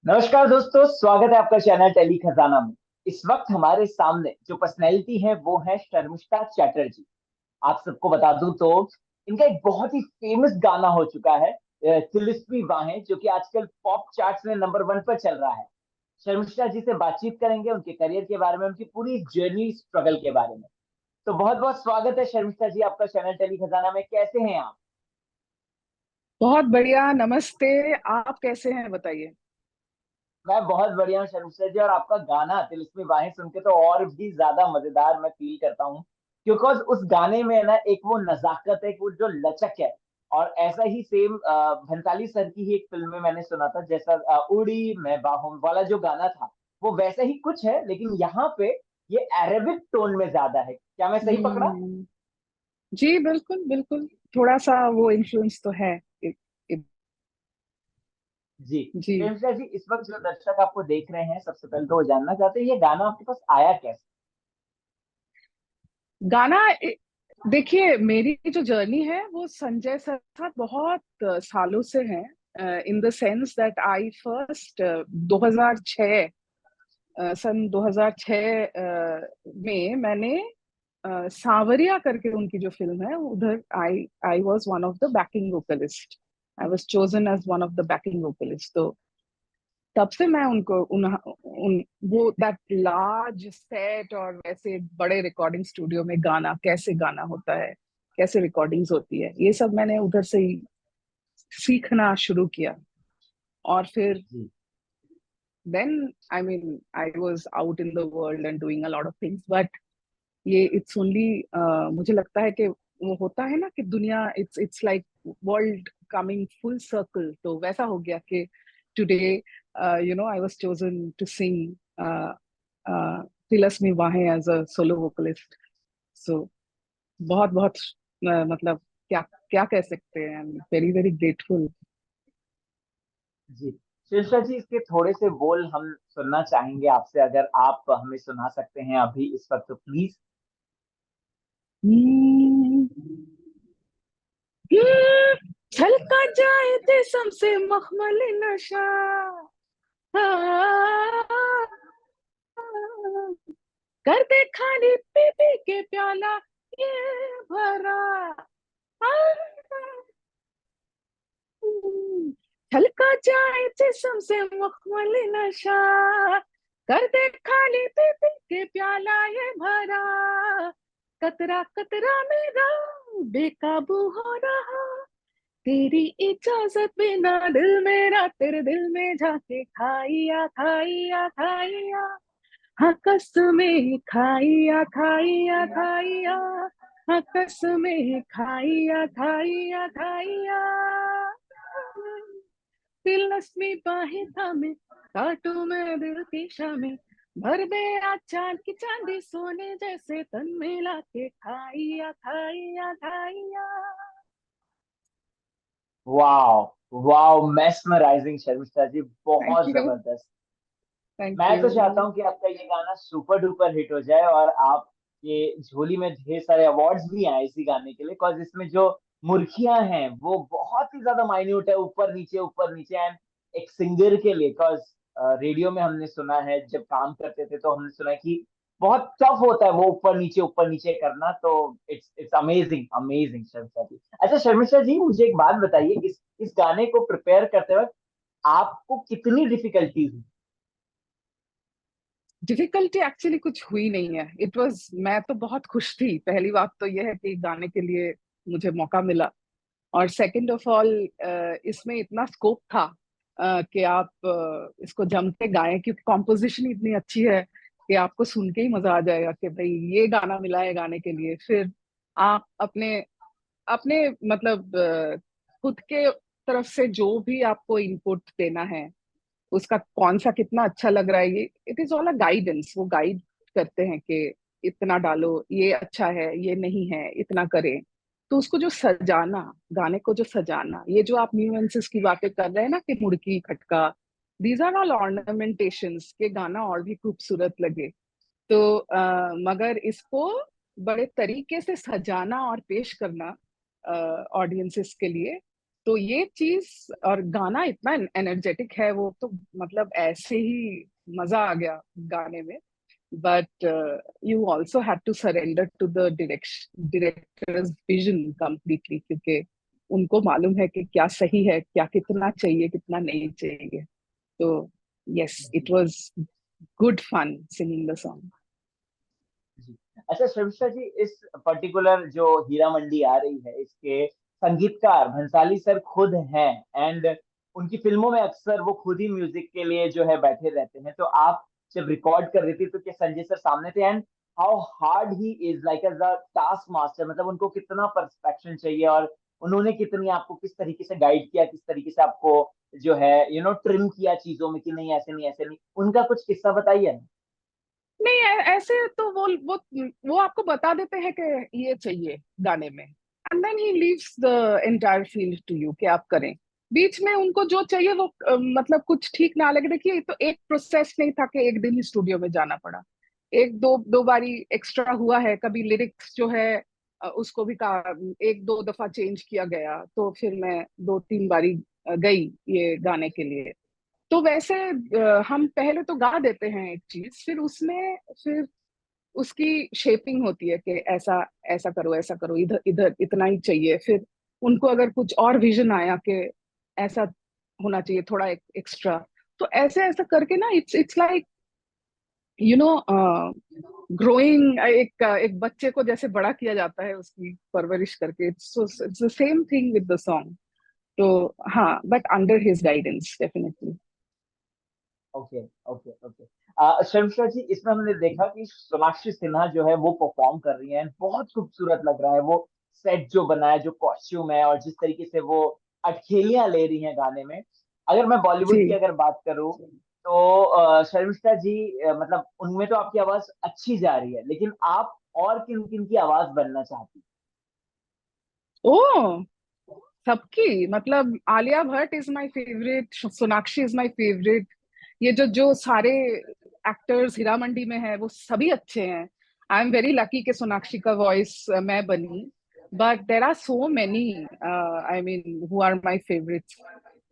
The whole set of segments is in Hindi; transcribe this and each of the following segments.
नमस्कार दोस्तों, स्वागत है आपका चैनल टेली खजाना में। इस वक्त हमारे सामने जो पर्सनैलिटी है वो है शर्मिष्ठा चैटर्जी। आप सबको बता दूं तो इनका एक बहुत ही फेमस गाना हो चुका है तिलिस्मी बाहें, जो कि आजकल पॉप चार्ट्स में नंबर 1 पर चल रहा है। शर्मिष्ठा जी से बातचीत करेंगे उनके करियर के बारे में, उनकी पूरी जर्नी स्ट्रगल के बारे में। तो बहुत बहुत स्वागत है शर्मिष्ठा जी आपका चैनल टेली खजाना में। कैसे हैं आप? बहुत बढ़िया, नमस्ते। आप कैसे हैं बताइए। मैं बहुत बढ़िया हूँ शर्मिष्ठा जी, और आपका गाना तिलिस्मी बाहें सुन के तो और भी ज्यादा मजेदार मैं फील करता हूँ, क्योंकि उस गाने में है ना एक वो नजाकत है, एक वो जो लचक है। और ऐसा ही सेम भंसाली सर की ही एक फिल्म में मैंने सुना था, जैसा उड़ी मैं बाहों वाला जो गाना था, वो वैसा ही कुछ है, लेकिन यहाँ पे ये अरेबिक टोन में ज्यादा है। क्या मैं सही पकड़ा? हम्म। जी बिल्कुल बिल्कुल। थोड़ा सा वो इन्फ्लुएंस तो है। इ, इ, जी। जी। शर्मिष्ठा जी, इस वक्त जो दर्शक आपको देख रहे हैं, सबसे पहले तो वो जानना चाहते हैं ये गाना आपके पास आया कैसे? गाना देखिए, मेरी जो जर्नी है वो संजय सर के साथ बहुत सालों से है। In the sense that I first 2006, सन 2006 में मैंने सांवरिया करके उनकी जो फिल्म है उधर I I was one of the backing vocalist. I was chosen as one of the backing vocalist. तो तब से मैं उनको वो दैट लार्ज सेट और वैसे बड़े रिकॉर्डिंग स्टूडियो में गाना कैसे गाना होता है, कैसे रिकॉर्डिंग्स होती है, ये सब मैंने उधर से ही सीखना शुरू किया। और फिर जी। Then I mean I was out in the world and doing a lot of things, but ये इट्स ओनली मुझे लगता है कि वो होता है ना कि दुनिया it's it's like world coming full circle, तो वैसा हो गया कि today I was chosen to sing Tilasmi वाहे as a solo vocalist. So बहुत बहुत मतलब क्या क्या कह सकते हैं, I am very very grateful. जी। शीर्षा जी, इसके थोड़े से बोल हम सुनना चाहेंगे आपसे, अगर आप हमें सुना सकते हैं अभी इस वक्त तो प्लीज। छलका जाए जिस्म से मखमली नशा, कर दे खाली पी पी के प्याला ये भरा। छलका जाए जिस्म से मखमली नशा, कर दे खाली पी पी के प्याला ये भरा। कतरा कतरा मेरा बेकाबू हो रहा, तेरी इजाजत बिना दिल मेरा तेरे दिल में जाके खाइया खाइया खाइया। हाँ कसमें खाइया खाइया खाइया। हाँ कसमें खाइया खाइया खाइया। दिलस्मी बाहें थामे काटू मैं दिल की शामें, भर दे आज चांद की चांदी सोने जैसे तन मिला के खाइया खाइया खाइया। वाह वाह, मेस्मराइजिंग शर्मिष्ठा जी, थैंक बहुत यू। जबरदस्त। थैंक मैं तो यू। चाहता हूँ कि आपका ये गाना सुपर डुपर हिट हो जाए और आप ये झोली में ढेर सारे अवार्ड्स भी आए इसी गाने के लिए, बिकॉज इसमें जो मुर्खियां हैं वो बहुत ही ज्यादा माइन्यूट है, ऊपर नीचे एंड एक सिंगर के लिए, बिकॉज रेडियो में हमने सुना है, जब काम करते थे तो हमने सुना है कि बहुत टफ होता है वो ऊपर नीचे करना। तो it's it's amazing amazing Sharmishtha ji. अच्छा शर्मिष्ठा जी, मुझे एक बात बताइए, इस गाने को प्रिपेयर करते वक्त आपको कितनी डिफिकल्टी हुई? डिफिकल्टी एक्चुअली कुछ हुई नहीं है। इट वाज, मैं तो बहुत खुश थी। पहली बात तो यह है कि गाने के लिए मुझे मौका मिला, और सेकंड ऑफ ऑल इसमें इतना स्कोप था कि आप इसको जम के गाएं, क्योंकि कॉम्पोजिशन इतनी अच्छी है कि आपको सुन के ही मजा आ जाएगा कि भाई ये गाना मिला है गाने के लिए। फिर आप अपने अपने मतलब खुद के तरफ से जो भी आपको इनपुट देना है, उसका कौन सा कितना अच्छा लग रहा है, ये it is all a guidance. वो गाइड करते हैं कि इतना डालो, ये अच्छा है, ये नहीं है, इतना करें। तो उसको जो सजाना, गाने को जो सजाना, ये जो आप न्यूएंसेस की बातें कर रहे हैं ना कि मुड़की खटका, दीज आर ऑल ऑर्नामेंटेशंस के गाना और भी खूबसूरत लगे। तो मगर इसको बड़े तरीके से सजाना और पेश करना, ऑडियंसेस के लिए। तो ये चीज, और गाना इतना एनर्जेटिक है वो तो, मतलब ऐसे ही मजा आ गया गाने में। But you also have to surrender to the director's vision completely, क्योंकि उनको मालूम है कि क्या सही है, क्या कितना चाहिए, कितना नहीं चाहिए। तो यस, इट जी was good fun singing the song. जी। अच्छा शर्मिष्ठा जी, इस पर्टिकुलर जो हीरा मंडी आ रही है, इसके संगीतकार भंसाली सर खुद हैं, एंड उनकी फिल्मों में अक्सर वो खुद ही म्यूजिक के लिए जो है बैठे रहते हैं। तो आप जब रिकॉर्ड कर रही थी तो क्या संजय सर सामने थे? And how hard he is like as a task master, मतलब उनको कितना परफेक्शन चाहिए, और उन्होंने कितनी आपको किस तरीके से गाइड किया, किस तरीके से आपको जो है ट्रिम किया चीजों में कि नहीं ऐसे नहीं ऐसे नहीं, उनका कुछ किस्सा बताइए। नहीं, ऐसे तो वो आपको बता देते हैं कि ये चाहिए गाने में, and then he leaves the entire field to you कि आप करें। बीच में उनको जो चाहिए वो मतलब कुछ ठीक ना लगे, देखिए तो एक प्रोसेस नहीं था कि एक दिन ही स्टूडियो में जाना पड़ा। एक दो दो बारी एक्स्ट्रा हुआ है, कभी लिरिक्स जो है उसको भी का एक दो दफा चेंज किया गया, तो फिर मैं दो तीन बारी गई ये गाने के लिए। तो वैसे हम पहले तो गा देते हैं एक चीज, फिर उसमें फिर उसकी शेपिंग होती है कि ऐसा ऐसा करो, ऐसा करो, इधर इधर इतना ही चाहिए। फिर उनको अगर कुछ और विजन आया कि ऐसा होना चाहिए, थोड़ा एक्स्ट्रा, तो ऐसे ऐसा करके ना it's like you know growing. एक बच्चे को जैसे बड़ा किया जाता है उसकी परवरिश करके, it's the same thing with the song. तो हाँ, but under his guidance definitely. Okay okay okay. Sharmishtha ji, इसमें हमने देखा कि सोनाक्षी सिन्हा जो है वो परफॉर्म कर रही हैं, बहुत खूबसूरत लग रहा है वो सेट जो बना है, जो कॉस्ट्यूम है, और जिस तरीके से वो अटखेलियां ले रही हैं गाने में। अगर मैं बॉलीवुड की जी। अगर बात करूं तो शर्मिष्ठा जी, मतलब उनमें तो आपकी आवाज अच्छी जा रही है, लेकिन आप और किन किन की आवाज बनना चाहती? ओ, सबकी, मतलब Alia Bhatt is my favourite, Sonakshi is my favourite. ये जो जो सारे एक्टर्स हीरा मंडी में है वो सभी अच्छे हैं। आई एम वेरी लकी कि सोनाक्षी का वॉइस मैं बनी। But there are so many, I mean, who are my favourites.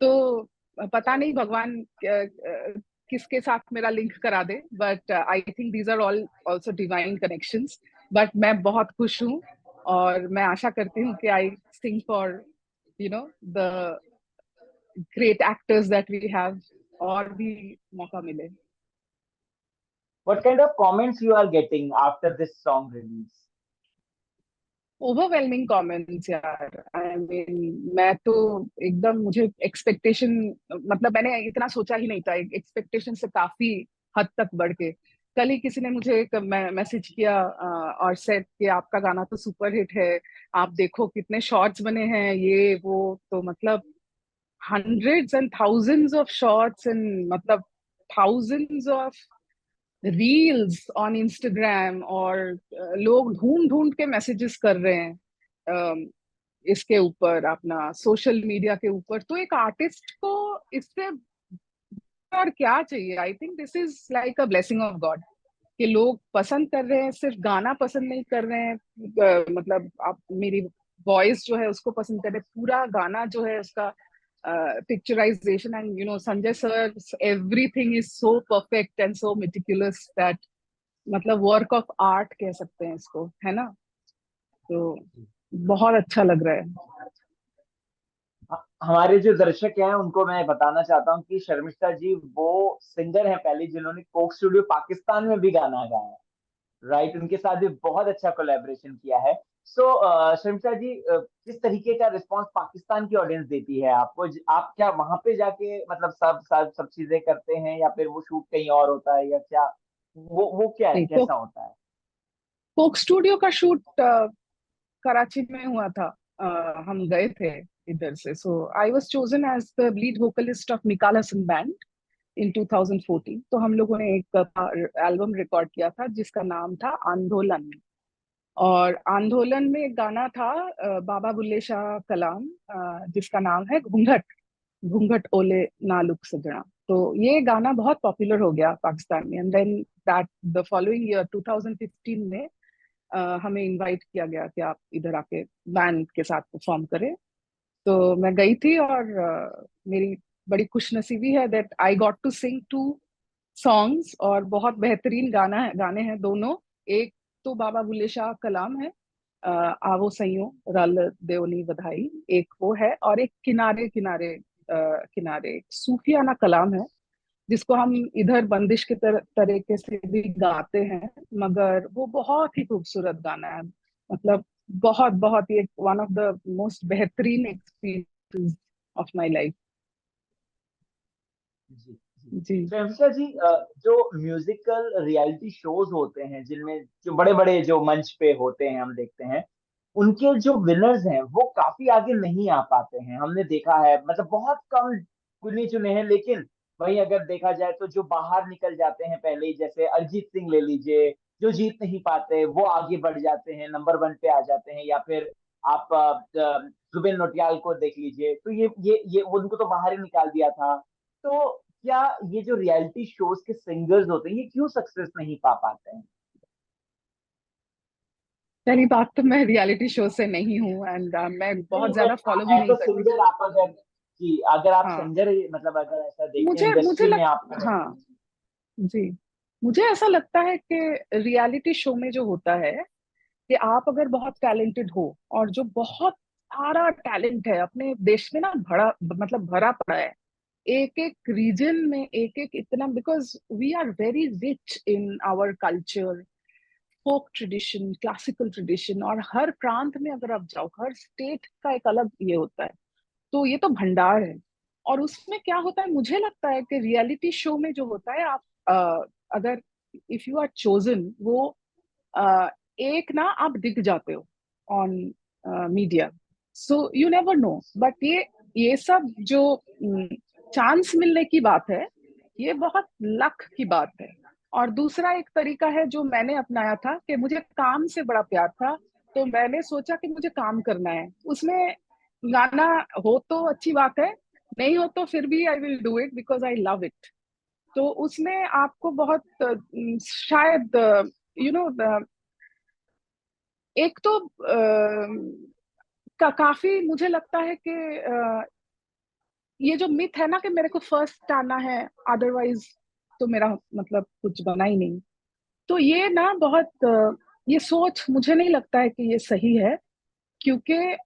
तो पता नहीं भगवान किसके साथ मेरा लिंक करा दे, but I think these are all also divine connections. But मैं बहुत खुश हूँ, और मैं आशा करती हूँ कि I sing for the great actors that we have, और भी मौका मिले। What kind of comments you are getting after this song release? Overwhelming comments यार, आई मीन, मैं तो एकदम, मुझे एक्सपेक्टेशन, मतलब मैंने इतना सोचा ही नहीं था, एक्सपेक्टेशन से काफी हद तक बढ़ के। कल ही किसी ने मुझे एक मैसेज किया और सेड कि आपका गाना तो सुपर हिट है, आप देखो कितने शॉर्ट्स बने हैं, ये वो। तो मतलब hundreds and thousands of shots, and मतलब thousands of reels on Instagram, और लोग ढूंढ ढूंढ के मैसेजेस कर रहे हैं इसके ऊपर, अपना सोशल मीडिया के ऊपर। तो एक आर्टिस्ट को इससे और क्या चाहिए? I think this is like a blessing of God कि लोग पसंद कर रहे हैं, सिर्फ गाना पसंद नहीं कर रहे हैं, मतलब आप मेरी वॉइस जो है उसको पसंद कर रहे हैं, पूरा गाना जो है उसका picturisation, and Sanjay sir, everything is so perfect and so meticulous that, मतलब वर्क ऑफ आर्ट कह सकते हैं इसको, है ना? तो बहुत अच्छा लग रहा है। हमारे जो दर्शक हैं उनको मैं बताना चाहता हूँ कि शर्मिष्ठा जी वो सिंगर हैं पहले जिन्होंने कोक स्टूडियो पाकिस्तान में भी गाना गाया है। राइट, उनके साथ भी बहुत अच्छा कोलैबोरेशन किया है। सो शर्मिष्ठा जी, किस तरीके का रिस्पांस पाकिस्तान की ऑडियंस देती है आपको? आप क्या वहां पे जाके मतलब सब चीजें करते हैं, या फिर वो शूट कहीं और होता है, या क्या वो क्या है, नहीं, कैसा होता है? कोक स्टूडियो का शूट कराची में हुआ था। हम गए थे इधर से। So I was chosen as the lead vocalist of Mikaal Hasan band in 2014। तो हम लोगों ने एक एल्बम रिकॉर्ड किया था जिसका नाम था आंदोलन। और आंदोलन में एक गाना था बाबा बुल्ले शाह कलाम, जिसका नाम है घूंघट, घूंघट ओले नालुक सजना। तो ये गाना बहुत पॉपुलर हो गया पाकिस्तान में, and then that the following year 2015 में हमें इनवाइट किया गया कि आप इधर आके बैंड के साथ परफॉर्म करें। तो मैं गई थी और मेरी बड़ी खुशनसीबी है that I got to sing 2 songs, और बहुत बेहतरीन गाने हैं दोनों। एक तो बाबा बुल्ले शाह कलाम है, आवो सईयो रल देवनी बधाई, एक वो है, और एक किनारे किनारे किनारे एक सूफियाना कलाम है, जिसको हम इधर बंदिश के तरीके से भी गाते हैं, मगर वो बहुत ही खूबसूरत गाना है। मतलब बहुत बहुत ही वन ऑफ द मोस्ट बेहतरीन एक्सपीरियंस ऑफ माय लाइफ। जी जी। जी। प्रेमिका जी, जो म्यूजिकल रियलिटी शोज होते हैं जिनमें जो बड़े बड़े जो मंच पे होते हैं हम देखते हैं, उनके जो विनर्स हैं वो काफी आगे नहीं आ पाते हैं, हमने देखा है। मतलब बहुत कम गिने चुने हैं, लेकिन वहीं अगर देखा जाए तो जो बाहर निकल जाते हैं पहले ही, जैसे अरिजीत सिंह ले लीजिए, जो जीत नहीं पाते वो आगे बढ़ जाते हैं, नंबर 1 पे आ जाते हैं। या फिर आप जुबिन नौटियाल को देख लीजिए, तो ये उनको तो बाहर ही निकाल दिया था। तो क्या ये जो रियलिटी शोज के सिंगर्स होते हैं ये क्यों सक्सेस नहीं पा पाते हैं? पहली बात तो मैं रियलिटी शो से नहीं हूँ, एंड मैं नहीं, बहुत मैं ज्यादा फॉलो भी एज नहीं अ करती। सिंगर आप अगर, कि अगर आप हाँ, सिंगर, मतलब अगर ऐसा देखते हैं मुझे मुझे इंडस्ट्री में लग आप अगर। हाँ जी, मुझे ऐसा लगता है कि रियलिटी शो में जो होता है कि आप अगर बहुत टैलेंटेड हो, और जो बहुत सारा टैलेंट है अपने देश में ना, भरा मतलब भरा पड़ा है, एक एक रीजन में एक एक इतना, because we are very rich in our culture, folk tradition, classical tradition, और हर प्रांत में अगर आप जाओ, हर स्टेट का एक अलग ये होता है। तो ये तो भंडार है। और उसमें क्या होता है, मुझे लगता है कि रियलिटी शो में जो होता है, आप अगर इफ यू आर चोजन, वो अ, एक ना आप दिख जाते हो on media, so you never know. But ये सब जो चांस मिलने की बात है, ये बहुत लक की बात है। और दूसरा एक तरीका है जो मैंने अपनाया था, कि मुझे काम से बड़ा प्यार था, तो मैंने सोचा कि मुझे काम करना है उसमें। गाना हो तो अच्छी बात है, नहीं हो तो फिर भी I will do it because I love it. तो उसमें आपको बहुत शायद यू नो एक तो काफी मुझे लगता है कि ये जो मिथ है ना कि मेरे को फर्स्ट आना है, अदरवाइज तो मेरा मतलब कुछ बना ही नहीं। तो ये ना बहुत ये सोच मुझे नहीं लगता है कि ये सही है, क्योंकि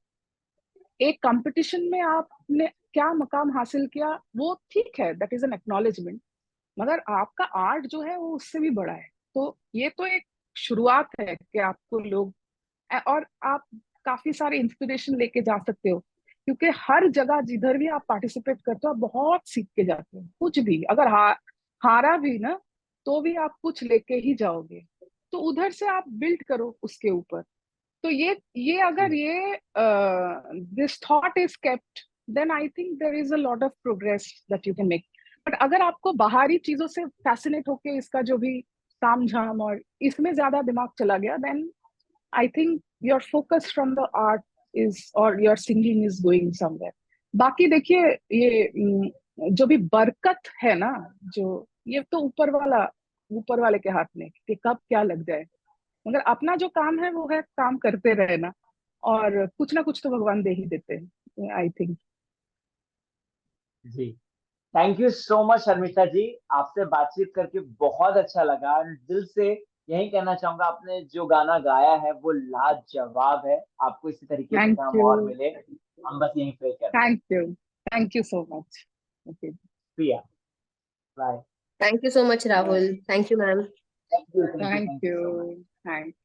एक कंपटीशन में आपने क्या मकाम हासिल किया वो ठीक है, दैट इज एन एक्नॉलेजमेंट, मगर आपका आर्ट जो है वो उससे भी बड़ा है। तो ये तो एक शुरुआत है कि आपको लोग, और आप काफी सारे इंस्पिरेशन लेके जा सकते हो, क्योंकि हर जगह जिधर भी आप पार्टिसिपेट करते हो आप बहुत सीख के जाते हो। कुछ भी अगर हारा भी ना, तो भी आप कुछ लेके ही जाओगे। तो उधर से आप बिल्ड करो उसके ऊपर। तो ये अगर जी ये this thought is kept, then I think there is a lot of progress that you can make. But अगर आपको बाहरी चीजों से फैसिनेट होके इसका जो भी ताम झाम और इसमें ज्यादा दिमाग चला गया, then I think your focus from the art is or your singing is going somewhere. बाकी देखिए, ये जो भी बरकत है ना, जो ये तो ऊपर वाले के हाथ में कि कब क्या लग जाए। मगर अपना जो काम है वो है काम करते रहना, और कुछ ना कुछ तो भगवान दे ही देते हैं, आई थिंक। जी। Thank you so much Sharmishtha ji, आपसे बातचीत करके बहुत अच्छा लगा। दिल से यही कहना चाहूंगा, आपने जो गाना गाया है वो लाजवाब है। आपको इसी तरीके से थैंक काम यू। और मिले, हम बस यही प्रे करते हैं। Thank you so much. Okay. Priya, bye. Thank you so much Rahul, thank you ma'am. Thank you, thank you, thank thank you you. So much. Thank